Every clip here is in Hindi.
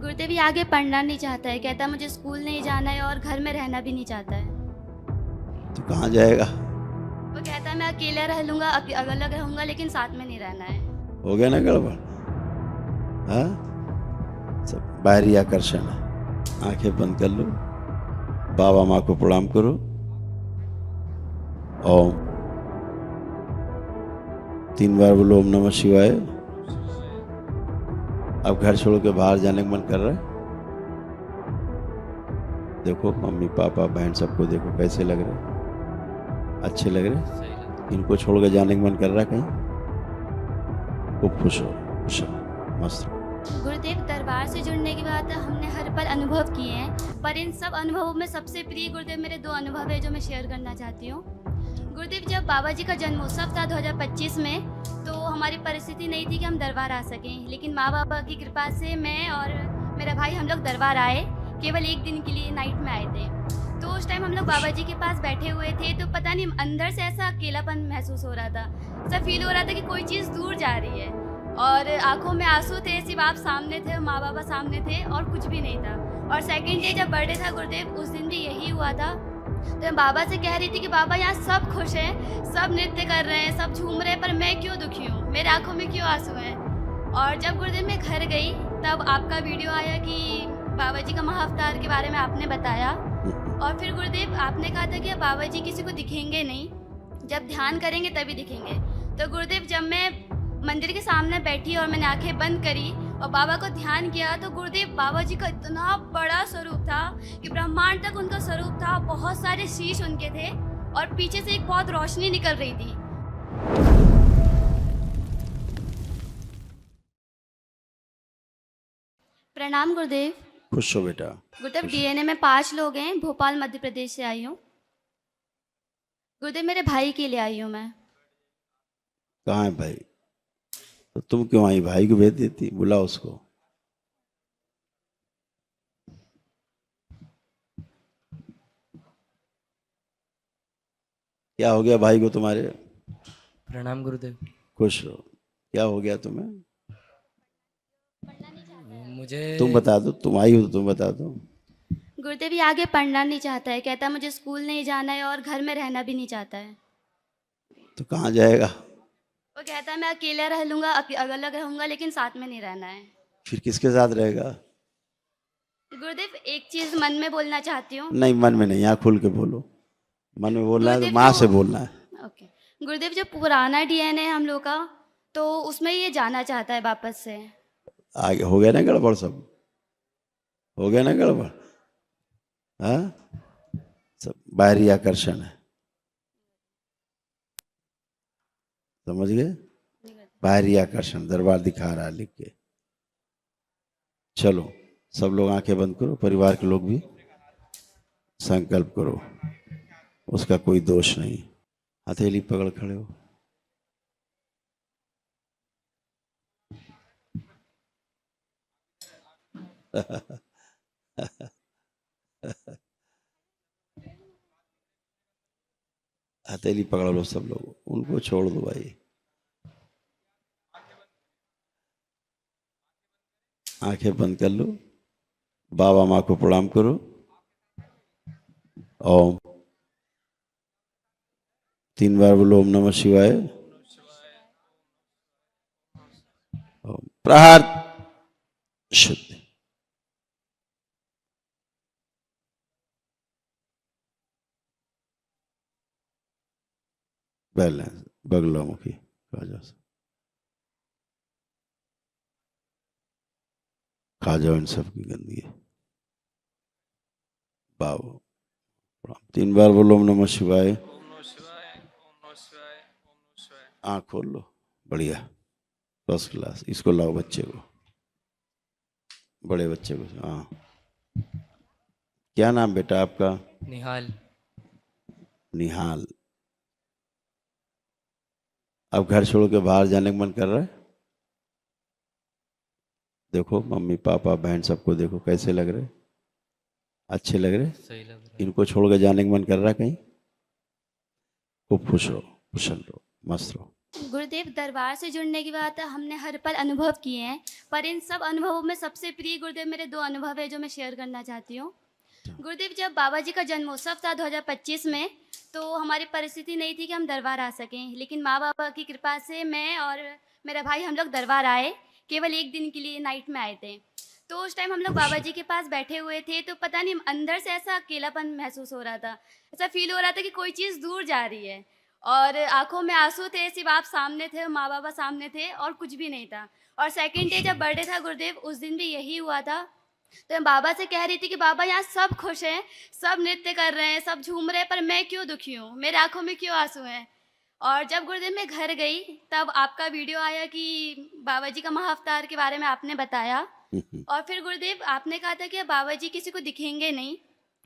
गुरुदेव ये आगे पढ़ना नहीं चाहता है, कहता है मुझे स्कूल नहीं जाना है और घर में रहना भी नहीं चाहता है। तो कहाँ जाएगा? वो कहता है मैं अकेला रह लूंगा, अलग रहूंगा, लेकिन साथ में नहीं रहना है। हो गया ना गड़बड़? हाँ, सब बाहरी आकर्षण है। आंखें बंद कर लो, बाबा माँ को प्रणाम करो। ओम 3 बार बोलो ओम नमः शिवाय। अब घर छोड़ के बाहर जाने का मन कर रहा है? देखो मम्मी पापा बहन सबको देखो कैसे लग रहे हैं, अच्छे लग रहे हैं। इनको छोड़ के जाने का मन कर रहा है कहीं? खूब खुश हो, खुश हो, मस्त हो। गुरुदेव दरबार से जुड़ने के बाद हमने हर पल अनुभव किए हैं, पर इन सब अनुभवों में सबसे प्रिय गुरुदेव मेरे 2 अनुभव है जो मैं शेयर करना चाहती हूँ। गुरुदेव जब बाबा जी का जन्मोत्सव था 2025 में, तो हमारी परिस्थिति नहीं थी कि हम दरबार आ सकें, लेकिन माँ बाबा की कृपा से मैं और मेरा भाई हम लोग दरबार आए। केवल 1 दिन के लिए नाइट में आए थे। तो उस टाइम हम लोग बाबा जी के पास बैठे हुए थे, तो पता नहीं अंदर से ऐसा अकेलापन महसूस हो रहा था, ऐसा फील हो रहा था कि कोई चीज़ दूर जा रही है, और आंखों में आंसू थे, सिर्फ आप सामने थे, माँ बाबा सामने थे और कुछ भी नहीं था। और सेकंड डे जब बर्थडे था गुरुदेव, उस दिन भी यही हुआ था। तो मैं बाबा से कह रही थी कि बाबा यहाँ सब खुश हैं, सब नृत्य कर रहे हैं, सब झूम रहे हैं, पर मैं क्यों दुखी हूँ, मेरे आंखों में क्यों आंसू हैं। और जब गुरुदेव मैं घर गई तब आपका वीडियो आया कि बाबा जी का महाअवतार के बारे में आपने बताया, और फिर गुरुदेव आपने कहा था कि बाबा जी किसी को दिखेंगे नहीं, जब ध्यान करेंगे तभी दिखेंगे। तो गुरुदेव जब मैं मंदिर के सामने बैठी और मैंने आंखें बंद करी और बाबा को ध्यान किया, तो गुरुदेव बाबा जी का इतना बड़ा स्वरूप था कि ब्रह्मांड तक उनका स्वरूप था, बहुत सारे शीश उनके थे और पीछे से एक बहुत रोशनी निकल रही थी। प्रणाम गुरुदेव। खुश हो बेटा। गुरुदेव खुश। डीएनए में 5 लोग हैं, भोपाल मध्य प्रदेश से आई हूँ। गुरुदेव मेरे भाई के लिए आई हूँ मैं। कहाँ है भाई? तो तुम क्यों आई? भाई को भेज देती, बुला उसको। क्या हो गया भाई को तुम्हारे? प्रणाम गुरुदेव। खुश रहो। क्या हो गया तुम्हें? मुझे तुम बता दो, तुम आई हो तो तुम बता दो। गुरुदेव ये आगे पढ़ना नहीं चाहता है, कहता है मुझे स्कूल नहीं जाना है और घर में रहना भी नहीं चाहता है। तो कहाँ जाएगा? वो कहता है मैं अकेला रह लूंगा, अलग रहूंगा, लेकिन साथ में नहीं रहना है। फिर किसके साथ रहेगा? गुरुदेव एक चीज मन में बोलना चाहती हूँ। नहीं, मन में नहीं, यहाँ खुल के बोलो। मन में बोलना है तो गुरुदेव माँ जो- से बोलना है। ओके गुरुदेव, जो पुराना डीएनए है हम लोग का, तो उसमें ये जाना चाहता है वापस से। आगे हो गया ना गड़बड़? सब हो गया ना गड़बड़? हाँ, सब बाहरी आकर्षण है, समझ गए? बाहरी आकर्षण दरबार दिखा रहा है लिख के। चलो सब लोग आंखें बंद करो, परिवार के लोग भी संकल्प करो, उसका कोई दोष नहीं। हथेली पकड़ खड़े हो। हथेली पकड़ लो सब लोग, उनको छोड़ दो भाई। आंखें बंद कर लो, बाबा माँ को प्रणाम करो। ओम 3 बार बोलो ओम नमः शिवाय। ओम प्रहार शुद्ध। बैलेंस बगलामुखी खा जाओ इन सब की गंदगी। बाबा प्रणाम। 3 बार बोलो ओम नमः शिवाय। आँख खोल लो, बढ़िया, फर्स्ट क्लास। इसको लाओ बच्चे को, बड़े बच्चे को। हाँ, क्या नाम बेटा आपका? निहाल। निहाल। अब घर छोड़ के बाहर जाने का मन कर रहा है? देखो मम्मी पापा बहन सबको देखो कैसे लग रहे हैं, अच्छे लग रहे हैं। सही लग रहा है। इनको छोड़ के जाने का मन कर रहा है कहीं? खूब खुश रहो, कुशल रहो, मस्त रहो। गुरुदेव दरबार से जुड़ने के बाद हमने हर पल अनुभव किए हैं, पर इन सब अनुभवों में सबसे प्रिय गुरुदेव मेरे दो अनुभव है जो मैं शेयर करना चाहती हूँ। गुरुदेव जब बाबा जी का जन्मोत्सव था 2025 में, तो हमारी परिस्थिति नहीं थी कि हम दरबार आ सकें, लेकिन माँ बाबा की कृपा से मैं और मेरा भाई हम लोग दरबार आए। केवल एक दिन के लिए नाइट में आए थे। तो उस टाइम हम लोग बाबा जी के पास बैठे हुए थे, तो पता नहीं अंदर से ऐसा अकेलापन महसूस हो रहा था, ऐसा फील हो रहा था कि कोई चीज़ दूर जा रही है, और आंखों में आंसू थे, सिर्फ आप सामने थे, माँ बाबा सामने थे और कुछ भी नहीं था। और सेकंड डे जब बर्थडे था गुरुदेव, उस दिन भी यही हुआ था। तो मैं बाबा से कह रही थी कि बाबा यहाँ सब खुश हैं, सब नृत्य कर रहे हैं, सब झूम रहे हैं, पर मैं क्यों दुखी हूँ, मेरे आंखों में क्यों आंसू हैं। और जब गुरुदेव मैं घर गई, तब आपका वीडियो आया कि बाबा जी का महाअवतार के बारे में आपने बताया। और फिर गुरुदेव आपने कहा था कि बाबा जी किसी को दिखेंगे नहीं,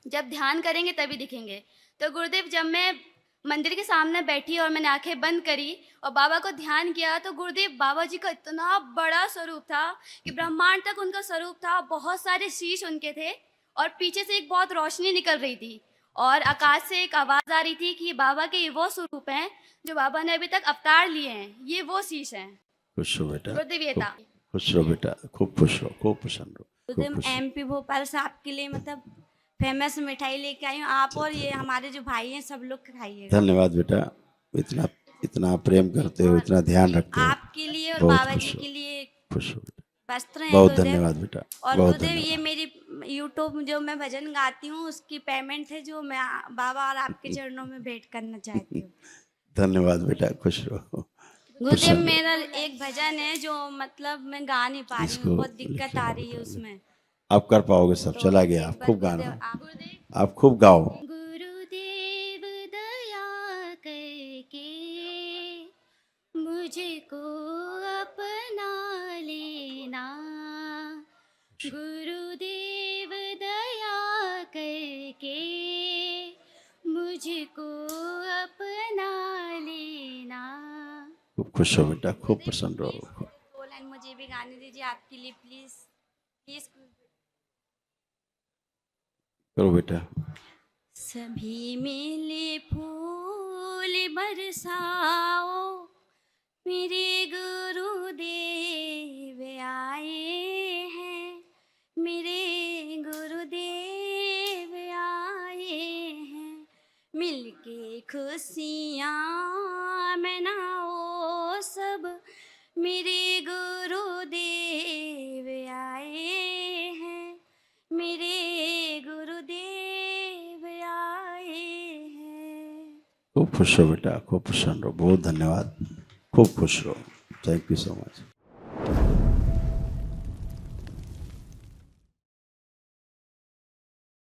जब ध्यान करेंगे तभी दिखेंगे। तो गुरुदेव जब मैं मंदिर के सामने बैठी और मैंने आंखें बंद करी और बाबा को ध्यान किया, तो गुरुदेव बाबा जी का इतना बड़ा स्वरूप था कि ब्रह्मांड तक उनका स्वरूप था। बहुत सारे शीश उनके थे और पीछे से एक बहुत रोशनी निकल रही थी, और आकाश से एक आवाज़ आ रही थी कि बाबा के ये वो स्वरूप हैं जो बाबा ने अभी तक अवतार लिए हैं, ये वो शीश हैं। खुश हो बेटा, गुरुदेव ये था। खुश रहो बेटा, खूब खुश रहो, खूब प्रसन्न रहो, खूब गुरुदेव खुश रहो। एमपी भोपाल से आपके लिए मतलब फेमस मिठाई लेके आई हूँ। आप और ये हमारे जो भाई हैं सब लोग खाइएगा। धन्यवाद बेटा, इतना इतना प्रेम करते हो, इतना ध्यान रखते हो, आपके लिए और बहुत बाबा खुश जी हो। के लिए खुश हो बेटा, वस्त्र हैं बहुत गुरुदेव। धन्यवाद बेटा, और बहुत गुरुदेव ये धन्यवाद। मेरी यूट्यूब जो मैं भजन गाती हूँ उसकी पेमेंट है, जो मैं बाबा और आपके चरणों में भेंट करना चाहती हूँ। धन्यवाद बेटा, खुश रहो। गुरुदेव मेरा एक भजन है जो मतलब मैं गा नहीं पा रही इसको हूँ, बहुत दिक्कत लिखे आ हुए रही है हैं। उसमें। आप कर पाओगे सब, तो चला गया, एक आप बार खूब गुरुदेव गाना, आप आप खूब गाओ। गुरुदेव दया करके मुझको अपना लेना, गुरुदेव दया करके मुझको अपना लेना। खूब खुश हो बेटा, खूब प्रसन्न रहो। दो लाइन मुझे भी गाने दीजिए आपके लिए, प्लीज प्लीज। करो बेटा। सभी मिले फूल बरसाओ, मेरे गुरुदेव आए हैं, मेरे गुरुदेव आए हैं। मिलके खुशियाँ मनाओ सब, मेरे गुरुदेव आए हैं, मेरे गुरुदेव आए हैं। खूब खुश हो बेटा, खूब प्रसन्न रहो, बहुत धन्यवाद, खूब खुश रहो। Thank you so much.